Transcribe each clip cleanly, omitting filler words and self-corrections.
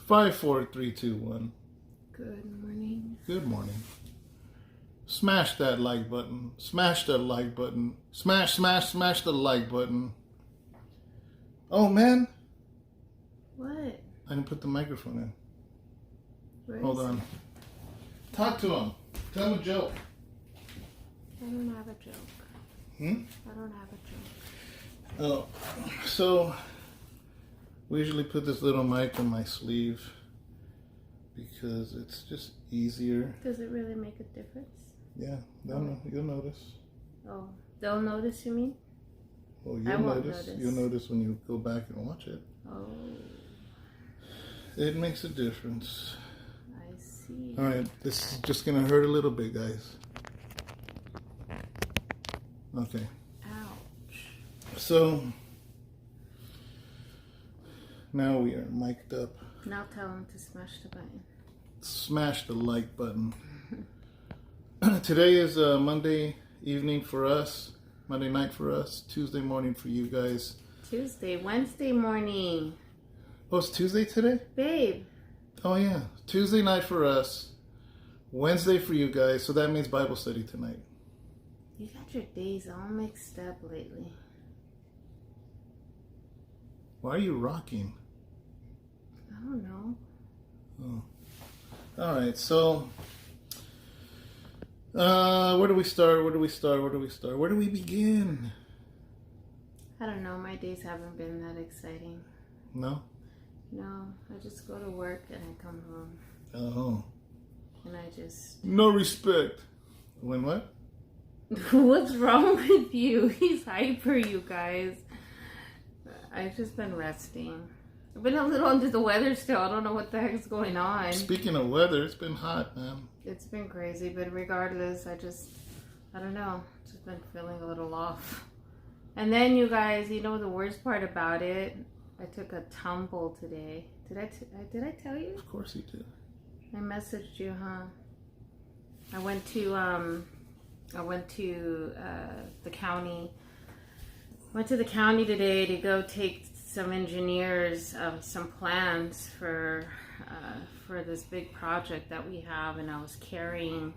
5, 4, 3, 2, 1. Good morning. Good morning. Smash that like button. Smash that like button. Smash the like button. Oh, man. What? I didn't put the microphone in. Where Hold is on. it? Talk to him. Tell him a joke. I don't have a joke. I don't have a joke. Oh, so we usually put this little mic in my sleeve because it's just easier. Does it really make a difference? Yeah, you'll notice. Oh, they'll notice, you mean? Well, I you'll won't notice. notice. You'll notice when you go back and watch it. Oh, It makes a difference. I see. All right, this is just gonna hurt a little bit, guys. Okay. Ouch. So now we are mic'd up. Now tell them to smash the button. Smash the like button. Today is Monday evening for us, Monday night for us, Tuesday morning for you guys. Wednesday morning. Oh, it's Tuesday today? Babe. Oh, yeah. Tuesday night for us, Wednesday for you guys. So that means Bible study tonight. You got your days all mixed up lately. Why are you rocking? I don't know. Oh. All right, so where do we start? Where do we begin? I don't know. My days haven't been that exciting. No? No, I just go to work and I come home. Oh. And I just... No respect. When what? What's wrong with you? He's hyper, you guys. I've just been resting. I've been a little under the weather still. I don't know what the heck's going on. Speaking of weather, it's been hot, man. It's been crazy, but regardless, I don't know. Just been feeling a little off. And then, you guys, you know the worst part about it? I took a tumble today. Did I tell you? Of course you did. I messaged you, huh? I went to the county. Went to the county today to go take some engineers some plans for this big project that we have, and I was carrying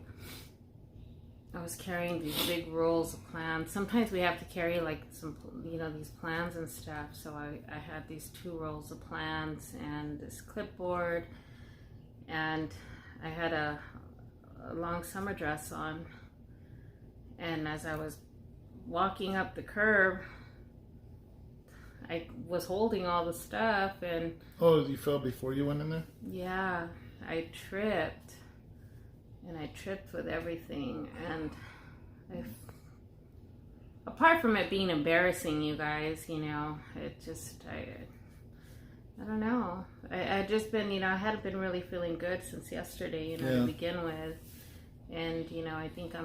these big rolls of plans. Sometimes we have to carry like some, these plans and stuff. So I had these 2 rolls of plans and this clipboard, and I had a long summer dress on. And as I was walking up the curb, I was holding all the stuff, and... Oh, you fell before you went in there? Yeah, I tripped. And I tripped with everything, and apart from it being embarrassing, you guys, it just, I don't know. I just been, I hadn't been really feeling good since yesterday, to begin with. And, I think I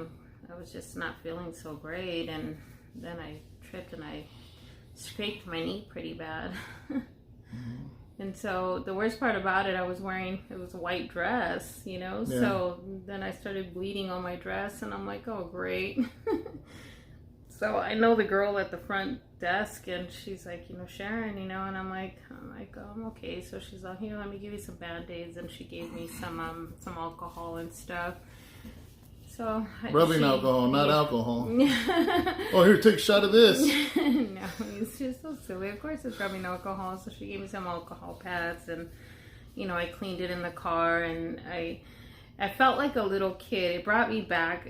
was just not feeling so great, and then I tripped and I scraped my knee pretty bad. And so the worst part about it, it was a white dress, Yeah. So then I started bleeding on my dress, and I'm like, oh, great. So I know the girl at the front desk, and she's like, Sharon, and I'm like, oh, I'm okay. So she's like, here, let me give you some Band-Aids, and she gave me some alcohol and stuff. So rubbing alcohol, not alcohol. Oh, here, take a shot of this. No, it's just so silly. Of course it's rubbing alcohol. So she gave me some alcohol pads, and I cleaned it in the car, and I felt like a little kid. It brought me back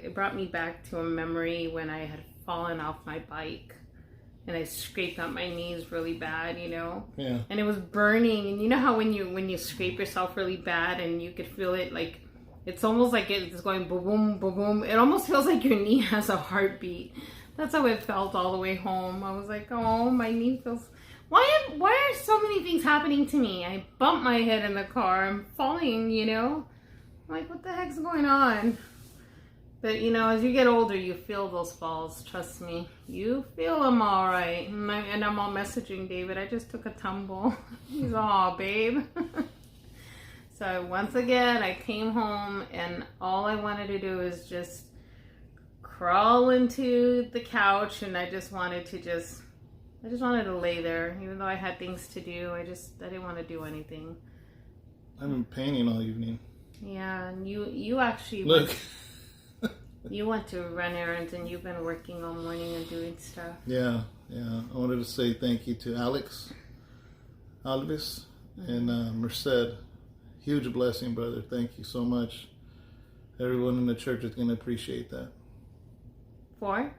to a memory when I had fallen off my bike, and I scraped up my knees really bad, Yeah. And it was burning, and you know how when you scrape yourself really bad and you could feel it, like it's almost like it's going boom, boom, boom, boom. It almost feels like your knee has a heartbeat. That's how it felt all the way home. I was like, oh, my knee feels... Why are so many things happening to me? I bumped my head in the car. I'm falling, I'm like, what the heck's going on? But, as you get older, you feel those falls. Trust me. You feel them all right. And I'm all messaging David. I just took a tumble. He's all, babe. So once again, I came home, and all I wanted to do is just crawl into the couch, and I just wanted to lay there, even though I had things to do. I didn't want to do anything. I've been painting all evening. Yeah, and you actually Look. You went to run errands and you've been working all morning and doing stuff. Yeah. I wanted to say thank you to Alex Alves and Merced. Huge blessing, brother. Thank you so much. Everyone in the church is going to appreciate that. 4?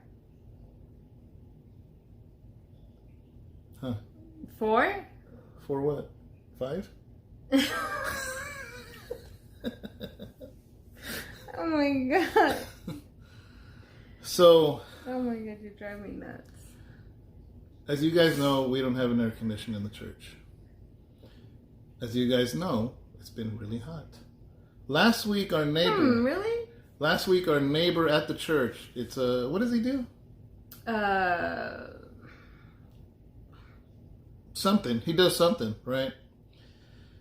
Huh? 4? For what? 5? Oh my god. So, oh my god, you're driving me nuts. as you guys know, we don't have an air conditioner in the church. As you guys know, it's been really hot. Last week, our neighbor... really? Last week, our neighbor at the church, it's a... What does he do? Something. He does something, right?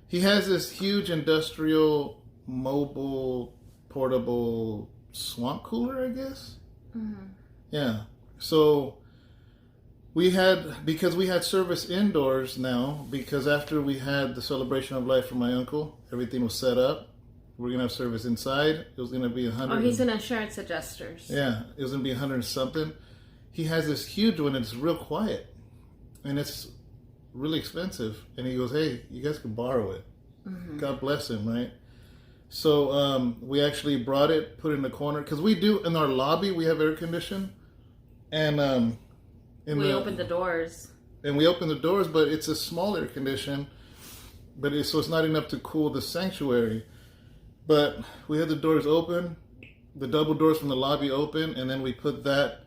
He has this huge industrial, mobile, portable swamp cooler, I guess. Mm-hmm. Yeah. So because we had service indoors now, because after we had the celebration of life for my uncle, everything was set up. We're going to have service inside. It was going to be 100. Oh, he's an insurance adjusters. Yeah. It was going to be 100 and something. He has this huge one, and it's real quiet. And it's really expensive. And he goes, hey, you guys can borrow it. Mm-hmm. God bless him, right? So we actually brought it, put it in the corner. Because we do, in our lobby, we have air conditioning. And we opened the doors. And we opened the doors, but it's a small air condition. But so it's not enough to cool the sanctuary. But we had the doors open, the double doors from the lobby open, and then we put that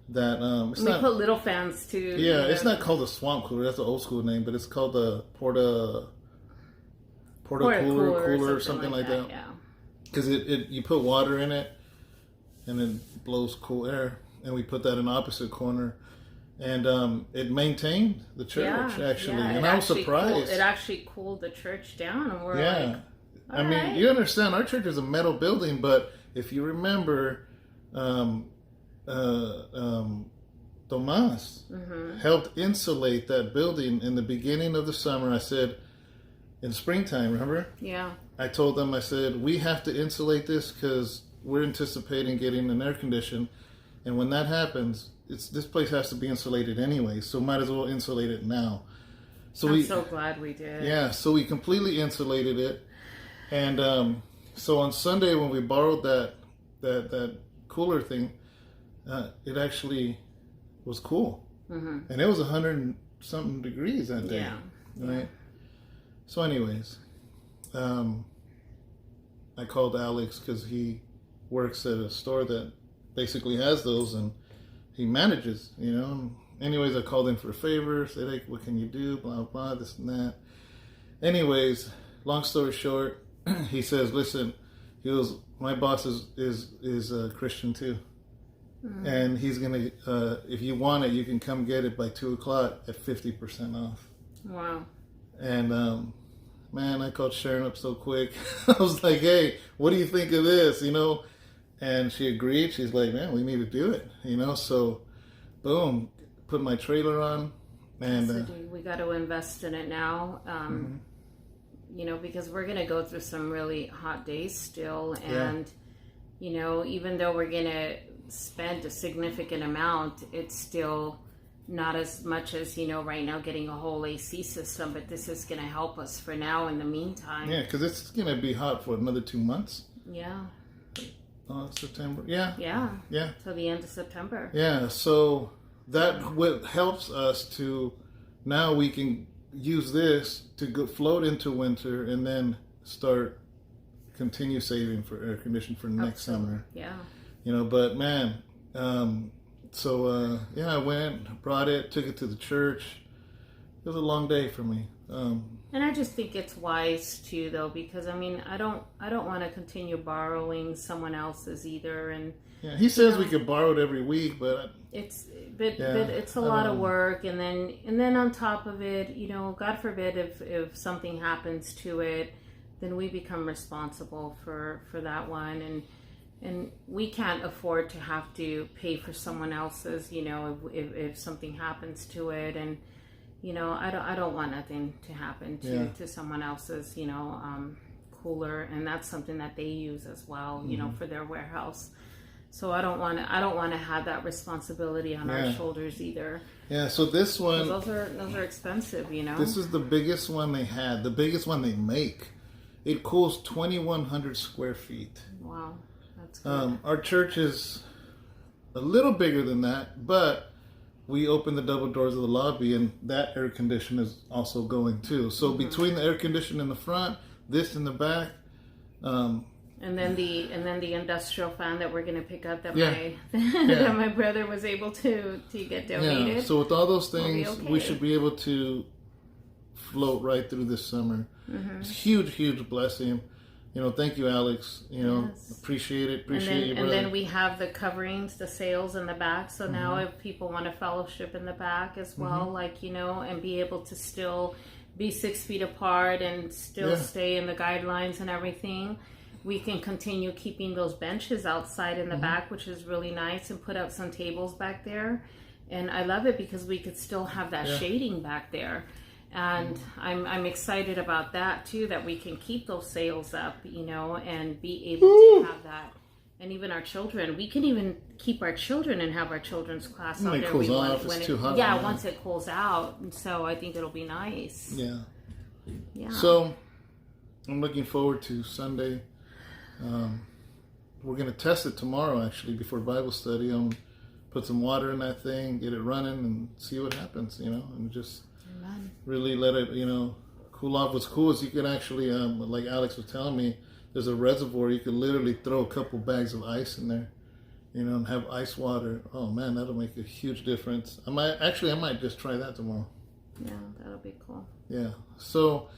we put little fans too. Yeah, it's not called a swamp cooler. That's an old school name, but it's called the porta cooler or something like that. Yeah. Because you put water in it, and it blows cool air. And we put that in the opposite corner, and it maintained the church actually. Yeah, and I was surprised. It actually cooled the church down, and we're like, I mean, you understand, our church is a metal building, but if you remember, Tomas helped insulate that building in the beginning of the summer. I said, in springtime, remember? Yeah. I told them, I said, we have to insulate this because we're anticipating getting an air condition. And when that happens, this place has to be insulated anyway, so might as well insulate it now. So I'm so glad we did. Yeah, so we completely insulated it. And so on Sunday when we borrowed that cooler thing, it actually was cool. Mm-hmm. And it was 100 and something degrees that day. Yeah. Right? So anyways, I called Alex because he works at a store that basically has those and he manages, Anyways, I called in for a favor, said, hey, what can you do? Blah, blah, this and that. Anyways, long story short, he says, listen, he goes, my boss is a Christian too. Mm-hmm. And he's going to, if you want it, you can come get it by 2:00 at 50% off. Wow. And, man, I called Sharon up so quick. I was like, hey, what do you think of this? And she agreed. She's like, man, we need to do it. So boom, put my trailer on. And we got to invest in it now. Because we're going to go through some really hot days still. And, even though we're going to spend a significant amount, it's still not as much as, right now getting a whole AC system. But this is going to help us for now in the meantime. Yeah, because it's going to be hot for another 2 months. Yeah. September. Yeah. Yeah. Yeah. Till the end of September. Yeah. So that helps us to, now we can use this to float into winter and then continue saving for air conditioning for next summer. Yeah. But man, I went, brought it, took it to the church. It was a long day for me. And I just think it's wise too, though, because I don't want to continue borrowing someone else's either. And yeah, he says we could borrow it every week, but it's a lot of work. And then on top of it, God forbid if something happens to it, then we become responsible for that one. And we can't afford to have to pay for someone else's, if something happens to it. And I don't want nothing to happen to someone else's, cooler, and that's something that they use as well, for their warehouse. So I don't want to have that responsibility on our shoulders either. Yeah. So this one, those are expensive, This is the biggest one they had, the biggest one they make. It cools 2,100 square feet. Wow, that's good. Our church is a little bigger than that, but we opened the double doors of the lobby, and that air conditioner is also going too. So between the air conditioner in the front, this in the back. And then the industrial fan that we're gonna pick up that that my brother was able to get donated. Yeah. So with all those things, okay. we should be able to float right through this summer. It's a huge blessing. Thank you, Alex. Appreciate it. Appreciate you, brother. And then we have the coverings, the sails in the back. So now if people want to fellowship in the back as well, and be able to still be 6 feet apart and still stay in the guidelines and everything, we can continue keeping those benches outside in the back, which is really nice, and put out some tables back there. And I love it because we could still have that shading back there. And I'm excited about that too, that we can keep those sails up, and be able to have that. And even our children, we can even keep our children and have our children's class out when there. It cools off, it's too hot. Yeah, once it cools out. And so I think it'll be nice. Yeah. Yeah. So I'm looking forward to Sunday. We're going to test it tomorrow, actually, before Bible study. Put some water in that thing, get it running, and see what happens, and just really let it, cool off. What's cool is you can actually, like Alex was telling me, there's a reservoir. You can literally throw a couple bags of ice in there, and have ice water. Oh man, that'll make a huge difference. I might just try that tomorrow. Yeah, that'll be cool. Yeah. So,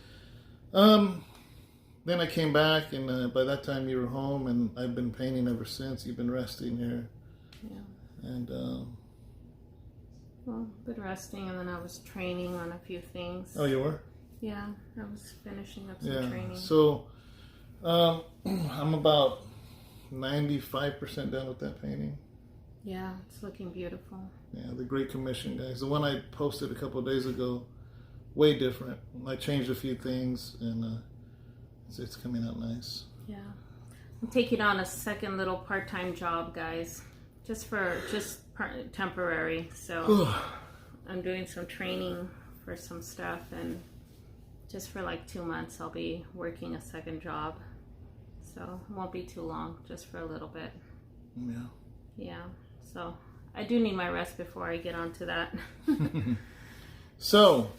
then I came back, and by that time you were home, and I've been painting ever since. You've been resting here. Yeah. And, well, been resting, and then I was training on a few things. Oh, you were? Yeah, I was finishing up some training. So, I'm about 95% done with that painting. Yeah, it's looking beautiful. Yeah, the Great Commission, guys. The one I posted a couple of days ago, way different. I changed a few things, and it's coming out nice. Yeah. I'm taking on a second little part-time job, guys. Just temporary. So I'm doing some training for some stuff, and just for like 2 months I'll be working a second job. So it won't be too long, just for a little bit. Yeah. Yeah. So I do need my rest before I get onto that. So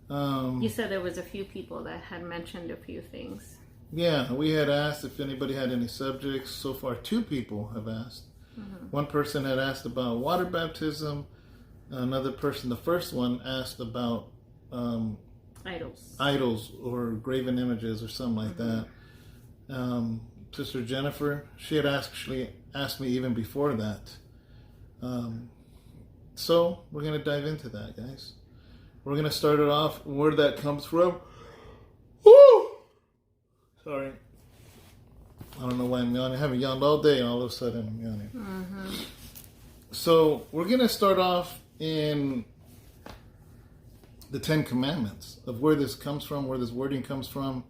you said there was a few people that had mentioned a few things. Yeah, we had asked if anybody had any subjects. So far, 2 people have asked. One person had asked about water baptism. Another person, the first one, asked about idols or graven images or something like that. Sister Jennifer, she had actually asked me even before that. So we're going to dive into that, guys. We're going to start it off where that comes from. Woo! Sorry. I don't know why I'm yawning. I haven't yawned all day, and all of a sudden I'm yawning. So we're going to start off in the 10 Commandments of where this comes from, where this wording comes from,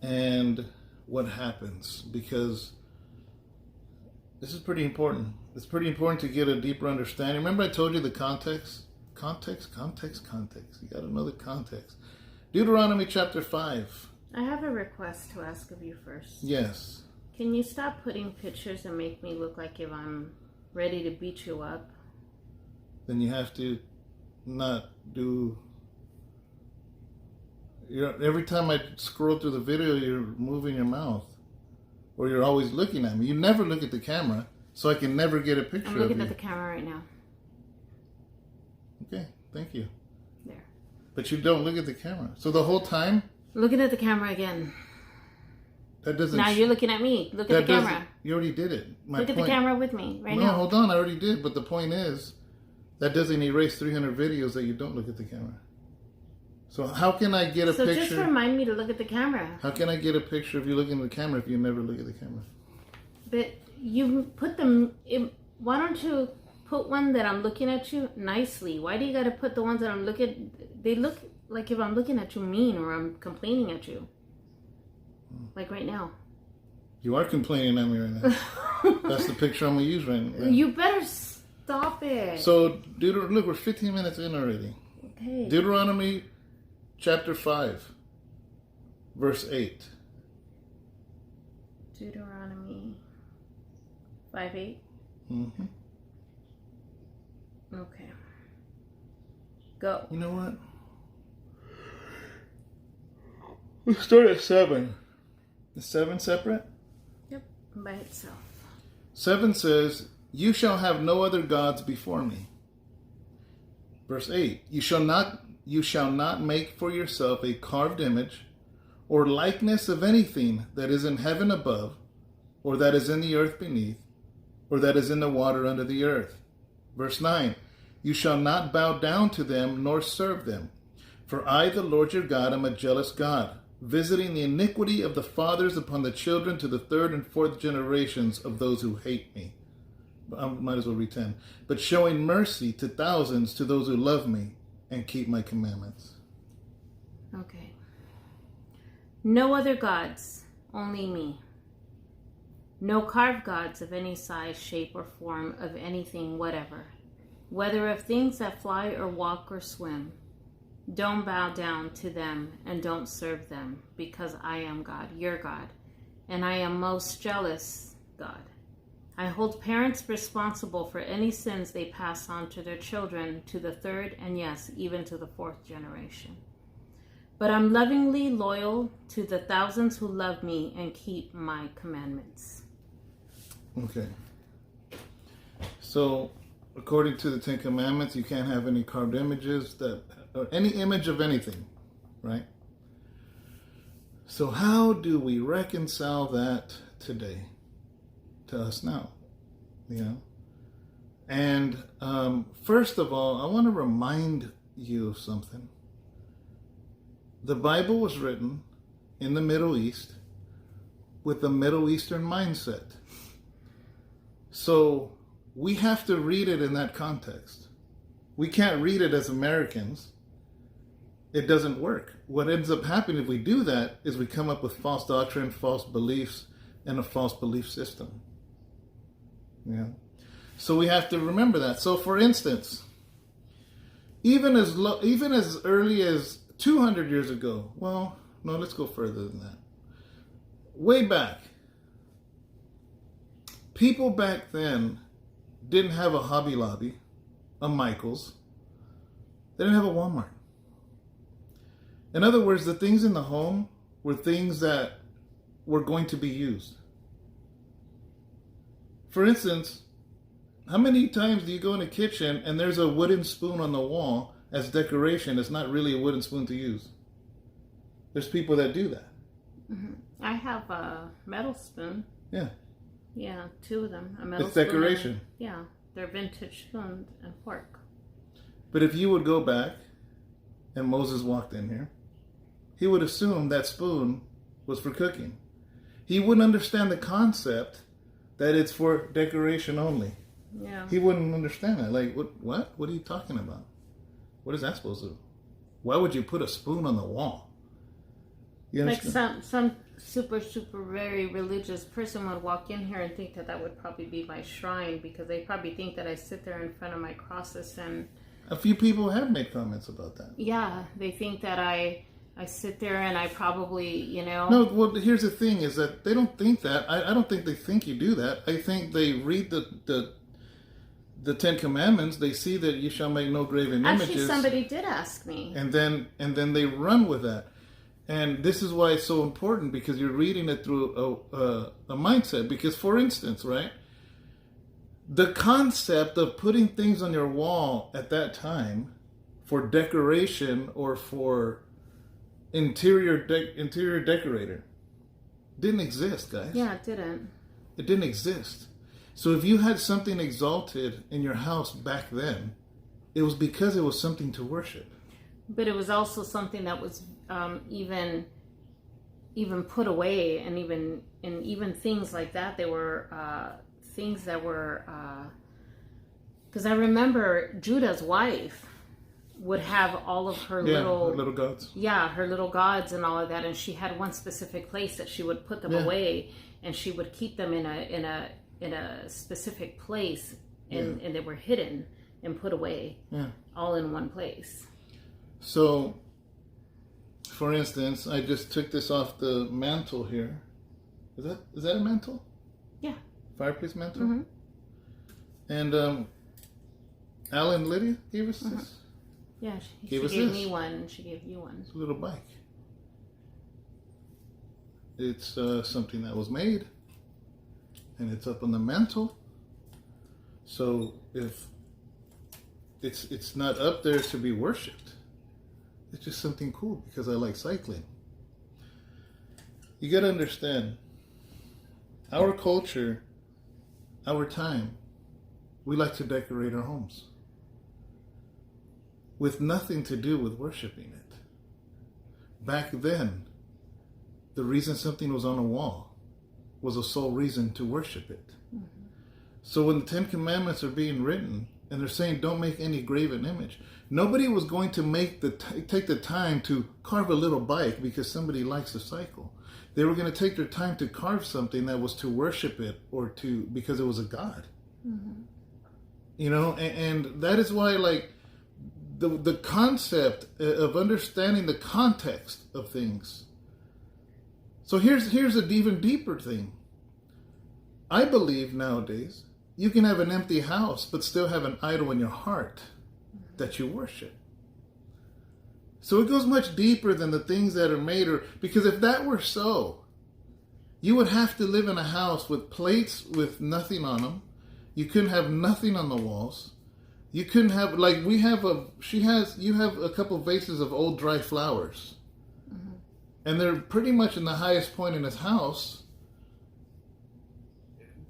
and what happens. Because this is pretty important. It's pretty important to get a deeper understanding. Remember I told you the context? Context. You got to know the context. Deuteronomy chapter 5. I have a request to ask of you first. Yes. Can you stop putting pictures and make me look like if I'm ready to beat you up? Then you have to not do... Every time I scroll through the video, you're moving your mouth. Or you're always looking at me. You never look at the camera, so I can never get a picture of you. I'm looking at the camera right now. Okay, thank you. There. But you don't look at the camera. So the whole time... Looking at the camera again. That doesn't... Now you're looking at me. Look at the camera. You already did it. Look at the camera with me right now. No, hold on. I already did. But the point is, that doesn't erase 300 videos that you don't look at the camera. So how can I get a picture... So just remind me to look at the camera. How can I get a picture of you looking at the camera if you never look at the camera? But you put them... Why don't you put one that I'm looking at you nicely. Why do you got to put the ones that I'm looking? They look like if I'm looking at you mean or I'm complaining at you. Like right now. You are complaining at me right now. That's the picture I'm going to use right now. You better stop it. So, look, we're 15 minutes in already. Okay. Deuteronomy chapter 5, verse 8. Deuteronomy 5:8. Mm-hmm. Okay. Go. You know what? Let's start at 7. Is 7 separate? Yep, by itself. 7 says, "You shall have no other gods before me." Verse 8, you shall not make for yourself a carved image or likeness of anything that is in heaven above, or that is in the earth beneath, or that is in the water under the earth. Verse 9, you shall not bow down to them nor serve them. For I, the Lord your God, am a jealous God, visiting the iniquity of the fathers upon the children to the 3rd and 4th generations of those who hate me. I might as well read 10. But showing mercy to thousands to those who love me and keep my commandments. Okay. No other gods, only me. No carved gods of any size, shape, or form of anything whatever, whether of things that fly or walk or swim. Don't bow down to them and don't serve them, because I am God, your God, and I am most jealous God. I hold parents responsible for any sins they pass on to their children to the 3rd and yes, even to the 4th generation. But I'm lovingly loyal to the thousands who love me and keep my commandments. Okay. So, according to the 10 Commandments, you can't have any carved images or any image of anything, right? So how do we reconcile that today to us now? You know? And first of all, I want to remind you of something. The Bible was written in the Middle East with a Middle Eastern mindset. So we have to read it in that context. We can't read it as Americans. It doesn't work. What ends up happening if we do that is we come up with false doctrine, false beliefs, and a false belief system. Yeah. So we have to remember that. So for instance, even as early as 200 years ago, well, no, let's go further than that. Way back, people back then didn't have a Hobby Lobby, a Michael's. They didn't have a Walmart. In other words, the things in the home were things that were going to be used. For instance, how many times do you go in the kitchen and there's a wooden spoon on the wall as decoration? It's not really a wooden spoon to use. There's people that do that. Mm-hmm. I have a metal spoon. Yeah. Yeah, 2 of them. A metal it's spoon decoration. Yeah, they're vintage spoon and fork. But if you would go back and Moses walked in here, he would assume that spoon was for cooking. He wouldn't understand the concept that it's for decoration only. Yeah. He wouldn't understand that. Like, what? What are you talking about? What is that supposed to do? Why would you put a spoon on the wall? You understand? Like some super very religious person would walk in here and think that would probably be my shrine, because they probably think that I sit there in front of my crosses and... A few people have made comments about that. Yeah, they think that I sit there and I probably, No, well, here's the thing, is that they don't think that. I don't think they think you do that. I think they read the 10 Commandments. They see that you shall make no graven images. Actually, somebody did ask me. And then they run with that. And this is why it's so important, because you're reading it through a mindset. Because, for instance, right, the concept of putting things on your wall at that time for decoration or for interior decorator didn't exist, guys. Yeah, it didn't. It didn't exist. So if you had something exalted in your house back then, it was because it was something to worship. But it was also something that was even put away, and even things like that. They were things that were Because I remember Judah's wife would have all of her her little gods. Yeah, her little gods and all of that, and she had one specific place that she would put them away, and she would keep them in a specific place, and they were hidden and put away, all in one place. So, for instance, I just took this off the mantle here. Is that a mantle? Yeah. Fireplace mantle? Mm-hmm. And Al and Lydia gave us this. Yeah, she gave me one, and she gave you one. It's a little bike. It's something that was made, and it's up on the mantle. So if it's not up there to be worshipped, it's just something cool because I like cycling. You got to understand, our culture, our time, we like to decorate our homes with nothing to do with worshiping it. Back then, the reason something was on a wall was a sole reason to worship it. Mm-hmm. So when the Ten Commandments are being written, and they're saying don't make any graven image, nobody was going to take the time to carve a little bike because somebody likes to cycle. They were going to take their time to carve something that was to worship it or because it was a god. Mm-hmm. You know, and that is why, like, the concept of understanding the context of things. So here's an even deeper thing. I believe nowadays you can have an empty house but still have an idol in your heart that you worship. So it goes much deeper than the things that are made, because if that were so, you would have to live in a house with plates with nothing on them. You couldn't have nothing on the walls. You couldn't have, like, you have a couple vases of old dry flowers. Mm-hmm. And they're pretty much in the highest point in his house.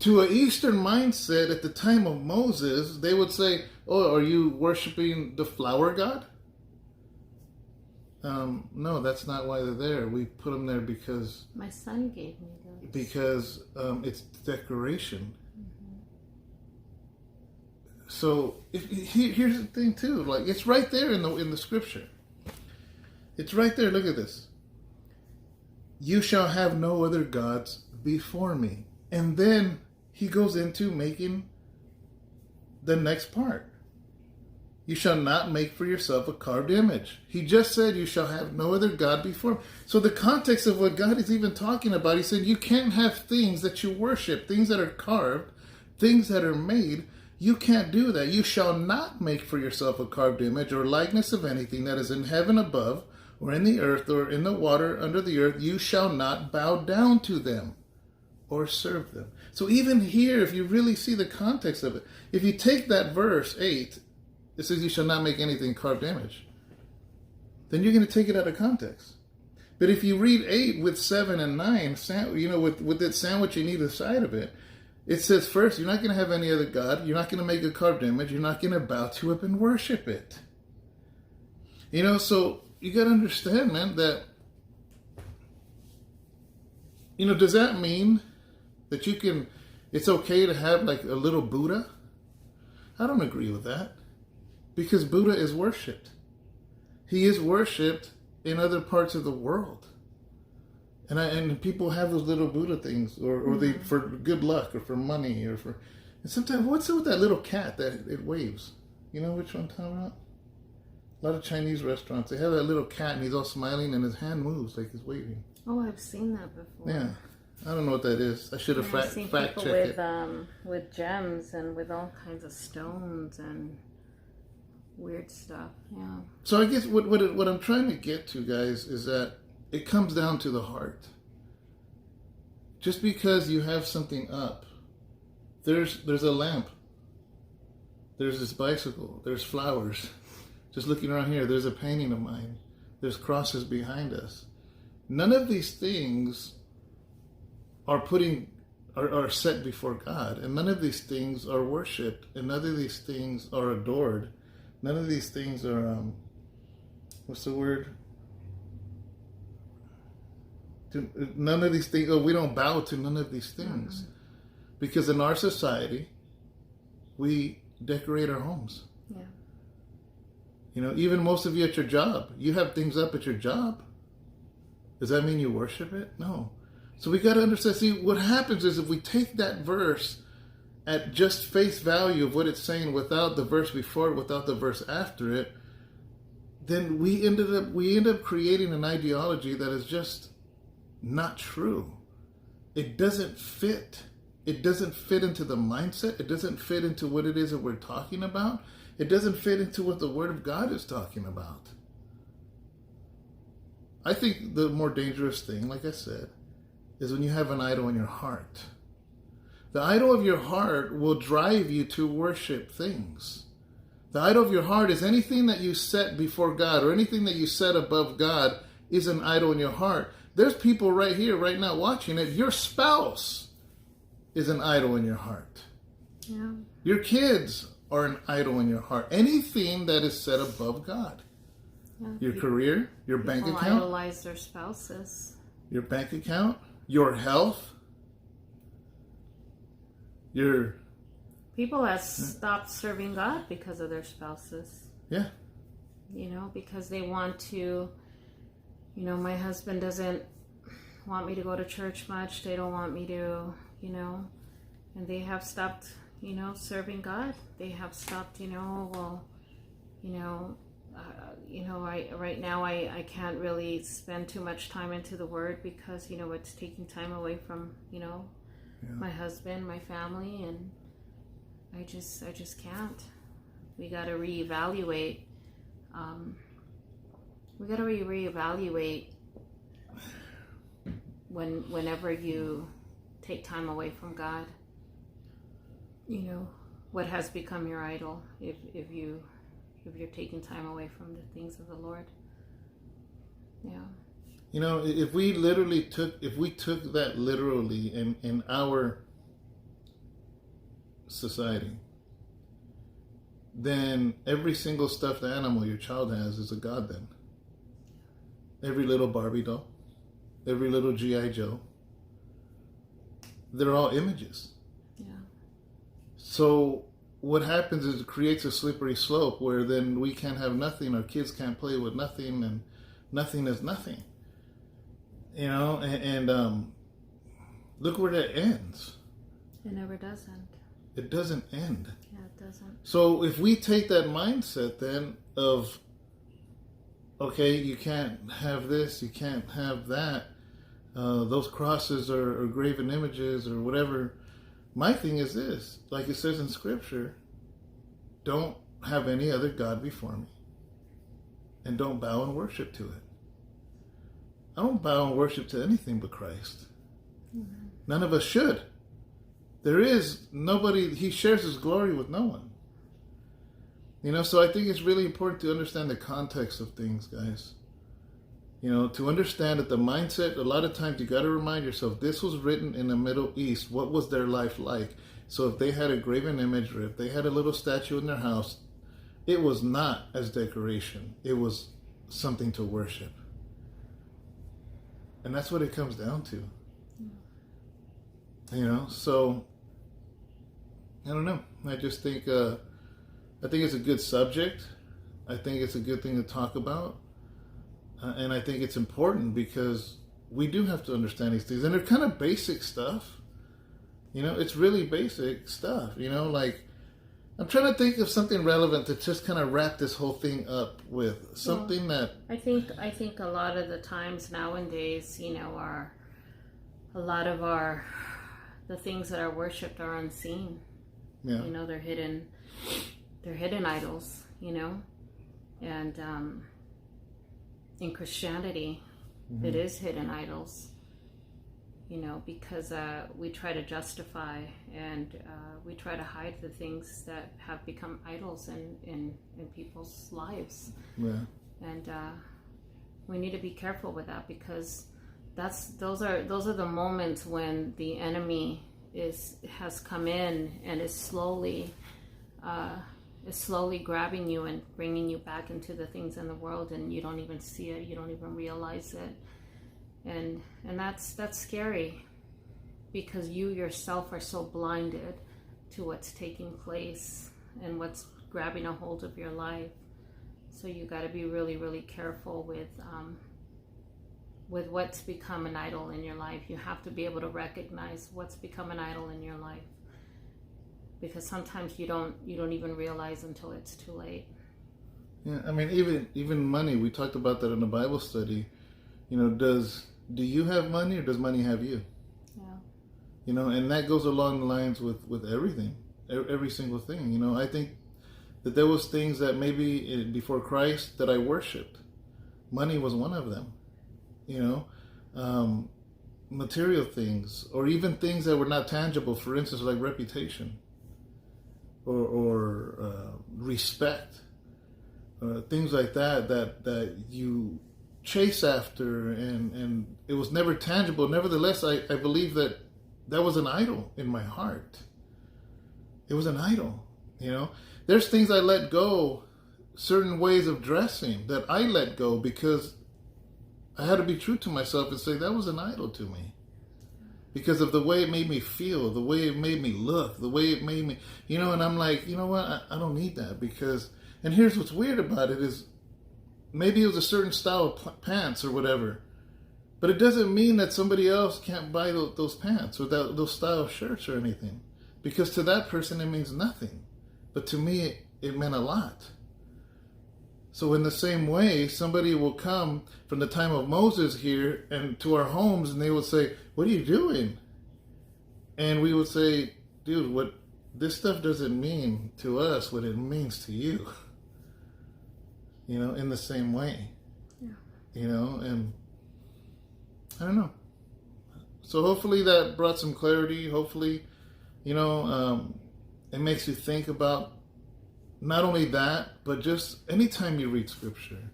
To an Eastern mindset at the time of Moses, they would say, oh, are you worshiping the flower god? No, that's not why they're there. We put them there because... My son gave me those. Because it's decoration. So here's the thing too, like, it's right there in the scripture. It's right there. Look at this. You shall have no other gods before me. And then he goes into making the next part. You shall not make for yourself a carved image. He just said you shall have no other God before me. So the context of what God is even talking about, he said you can't have things that you worship, things that are carved, things that are made. You can't do that. You shall not make for yourself a carved image or likeness of anything that is in heaven above, or in the earth, or in the water under the earth. You shall not bow down to them or serve them. So even here, if you really see the context of it, if you take that verse 8, it says you shall not make anything carved image, then you're going to take it out of context. But if you read 8 with 7 and 9, with it sandwiching either side of it, it says first, you're not going to have any other God. You're not going to make a carved image. You're not going to bow to it and worship it. You know, so you got to understand, man, that, you know, does that mean that it's okay to have like a little Buddha? I don't agree with that. Because Buddha is worshipped. He is worshipped in other parts of the world. And people have those little Buddha things, or they for good luck, or for money, or for... And sometimes, what's it with that little cat that it waves? You know which one I'm talking about? A lot of Chinese restaurants, they have that little cat, and he's all smiling, and his hand moves like he's waving. Oh, I've seen that before. Yeah. I don't know what that is. I should have fact checked it. With gems and with all kinds of stones and weird stuff. Yeah. So I guess what I'm trying to get to, guys, is that it comes down to the heart. Just because you have something up, there's a lamp. There's this bicycle. There's flowers. Just looking around here, there's a painting of mine. There's crosses behind us. None of these things are set before God, and none of these things are worshipped, and none of these things are adored. None of these things are what's the word? None of these things. We don't bow to none of these things, because in our society, we decorate our homes. Yeah. You know, even most of you at your job, you have things up at your job. Does that mean you worship it? No. So we got to understand, see, what happens is if we take that verse at just face value of what it's saying without the verse before it, without the verse after it, then we end up creating an ideology that is just not true. It doesn't fit. It doesn't fit into the mindset. It doesn't fit into what it is that we're talking about. It doesn't fit into what the Word of God is talking about. I think the more dangerous thing, like I said, is when you have an idol in your heart. The idol of your heart will drive you to worship things. The idol of your heart is anything that you set before God or anything that you set above God is an idol in your heart. There's people right here, right now watching it. Your spouse is an idol in your heart. Yeah. Your kids are an idol in your heart. Anything that is set above God. Yeah. Your career, your bank People account. idolize their spouses. Your bank account, your health, your... People have stopped serving God because of their spouses. Yeah. You know, because they want to, you know, my husband doesn't want me to go to church much. They don't want me to, you know, and they have stopped, you know, serving God. They have stopped, you know, well, right now I can't really spend too much time into the Word because, you know, it's taking time away from, you know, my husband, my family, and I just can't. We got to reevaluate. Reevaluate whenever you take time away from God. You know, what has become your idol if you're taking time away from the things of the Lord. Yeah. You know, if we took that literally in our society, then every single stuffed animal your child has is a god then. Every little Barbie doll, every little G.I. Joe, they're all images. Yeah. So what happens is it creates a slippery slope where then we can't have nothing, our kids can't play with nothing, and nothing is nothing. You know, and look where that ends. It never does end. It doesn't end. Yeah, it doesn't. So if we take that mindset then of, okay, you can't have this, you can't have that, those crosses are graven images or whatever. My thing is this, like it says in Scripture, don't have any other God before me. And don't bow and worship to it. I don't bow and worship to anything but Christ. Mm-hmm. None of us should. There is nobody, he shares his glory with no one. You know, so I think it's really important to understand the context of things, guys. You know, to understand that the mindset, a lot of times you got to remind yourself, this was written in the Middle East. What was their life like? So if they had a graven image or if they had a little statue in their house, it was not as decoration. It was something to worship. And that's what it comes down to. You know, so I don't know. I just think it's a good subject. I think it's a good thing to talk about. And I think it's important because we do have to understand these things. And they're kind of basic stuff. You know, it's really basic stuff. You know, like, I'm trying to think of something relevant to just kind of wrap this whole thing up with. Something that... I think a lot of the times nowadays, you know, the things that are worshipped are unseen. Yeah. You know, they're hidden idols, you know. And in Christianity, mm-hmm. It is hidden idols, you know, because we try to justify and we try to hide the things that have become idols in people's lives. Yeah. And we need to be careful with that because those are the moments when the enemy has come in and is slowly grabbing you and bringing you back into the things in the world, and you don't even see it, you don't even realize it, and that's scary because you yourself are so blinded to what's taking place, and what's grabbing a hold of your life. So you got to be really, really careful with what's become an idol in your life. You have to be able to recognize what's become an idol in your life, because sometimes you don't even realize until it's too late. Yeah, I mean, even money. We talked about that in the Bible study. Do you have money, or does money have you? Yeah. And that goes along the lines with everything, every single thing. I think that there was things that maybe before Christ that I worshipped. Money was one of them. Material things, or even things that were not tangible. For instance, like reputation, or respect, things like that you chase after, and it was never tangible. Nevertheless, I believe that was an idol in my heart. It was an idol. There's things I let go, certain ways of dressing that I let go because I had to be true to myself and say that was an idol to me, because of the way it made me feel, the way it made me look, the way it made me, and I'm like, you know what, I don't need that, because, and here's what's weird about it is, maybe it was a certain style of pants or whatever, but it doesn't mean that somebody else can't buy those pants or those style of shirts or anything, because to that person it means nothing, but to me it meant a lot. So in the same way, somebody will come from the time of Moses here and to our homes, and they will say, "What are you doing?" And we would say, "Dude, what this stuff doesn't mean to us what it means to you." In the same way. Yeah. And I don't know. So hopefully that brought some clarity. Hopefully, it makes you think about not only that, but just anytime you read scripture,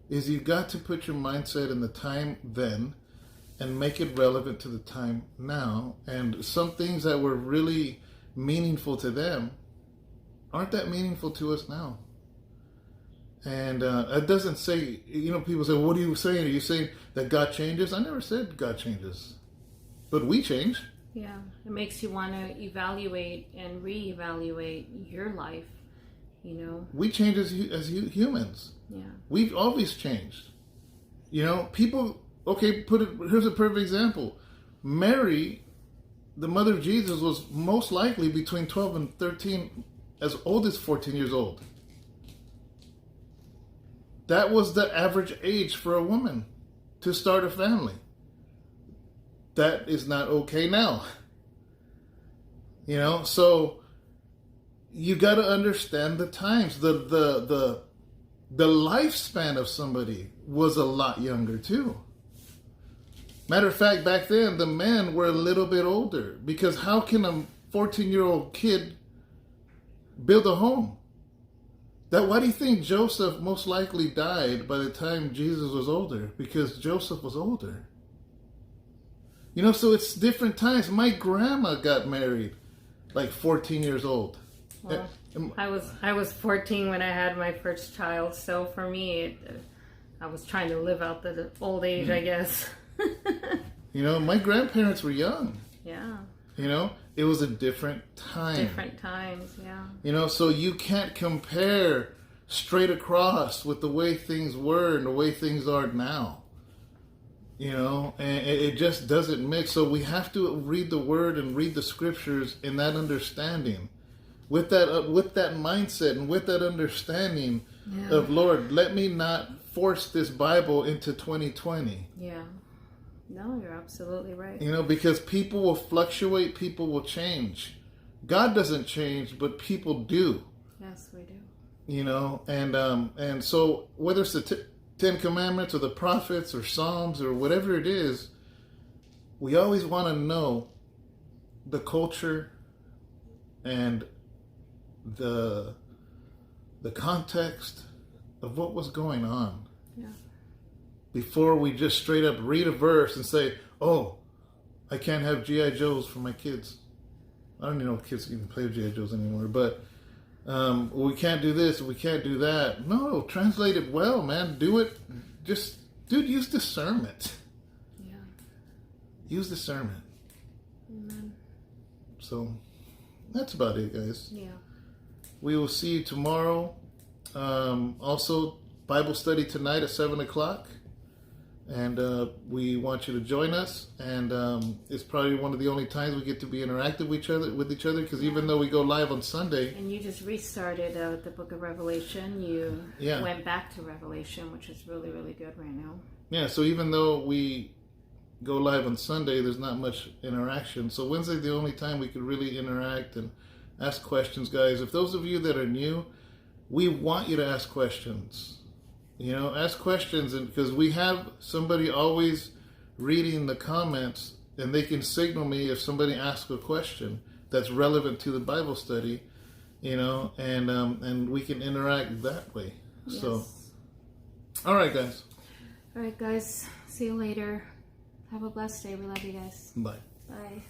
is you got to put your mindset in the time then and make it relevant to the time now. And some things that were really meaningful to them aren't that meaningful to us now. And it doesn't say, people say, what are you saying? Are you saying that God changes? I never said God changes, but we change. Yeah, it makes you want to evaluate and reevaluate your life. We change as humans. Yeah. We've always changed. People, here's a perfect example. Mary, the mother of Jesus, was most likely between 12 and 13, as old as 14 years old. That was the average age for a woman to start a family. That is not okay now. So you got to understand the times. The lifespan of somebody was a lot younger too. Matter of fact, back then the men were a little bit older, because how can a 14-year-old kid build a home? Why do you think Joseph most likely died by the time Jesus was older? Because Joseph was older. So it's different times. My grandma got married like 14 years old. Well, I was 14 when I had my first child, so for me, I was trying to live out the old age, I guess. My grandparents were young. Yeah. It was a different time. Different times, yeah. So you can't compare straight across with the way things were and the way things are now. And it just doesn't mix. So we have to read the Word and read the Scriptures in that understanding, with that mindset and with that understanding of, Lord, let me not force this Bible into 2020. Yeah. No, you're absolutely right. Because people will fluctuate, people will change. God doesn't change, but people do. Yes, we do. And so whether it's the Ten Commandments or the prophets or Psalms or whatever it is, we always want to know the culture and the context of what was going on. Yeah. Before we just straight up read a verse and say, "Oh, I can't have G.I. Joes for my kids." I don't even know if kids can play with G.I. Joes anymore, but we can't do this, we can't do that. No, translate it well, man. Do it. Use discernment. Yeah. Use discernment. Amen. So, that's about it, guys. Yeah. we will see you tomorrow. Also, Bible study tonight at 7 o'clock. And we want you to join us. And it's probably one of the only times we get to be interactive with each other. Because even though we go live on Sunday. And you just restarted the book of Revelation. You went back to Revelation, which is really, really good right now. Yeah, so even though we go live on Sunday, there's not much interaction. So Wednesday's the only time we could really interact and ask questions, guys. If those of you that are new, we want you to ask questions. Ask questions, and because we have somebody always reading the comments, and they can signal me if somebody asks a question that's relevant to the Bible study, and we can interact that way. Yes. So, all right, guys. All right, guys. See you later. Have a blessed day. We love you guys. Bye. Bye.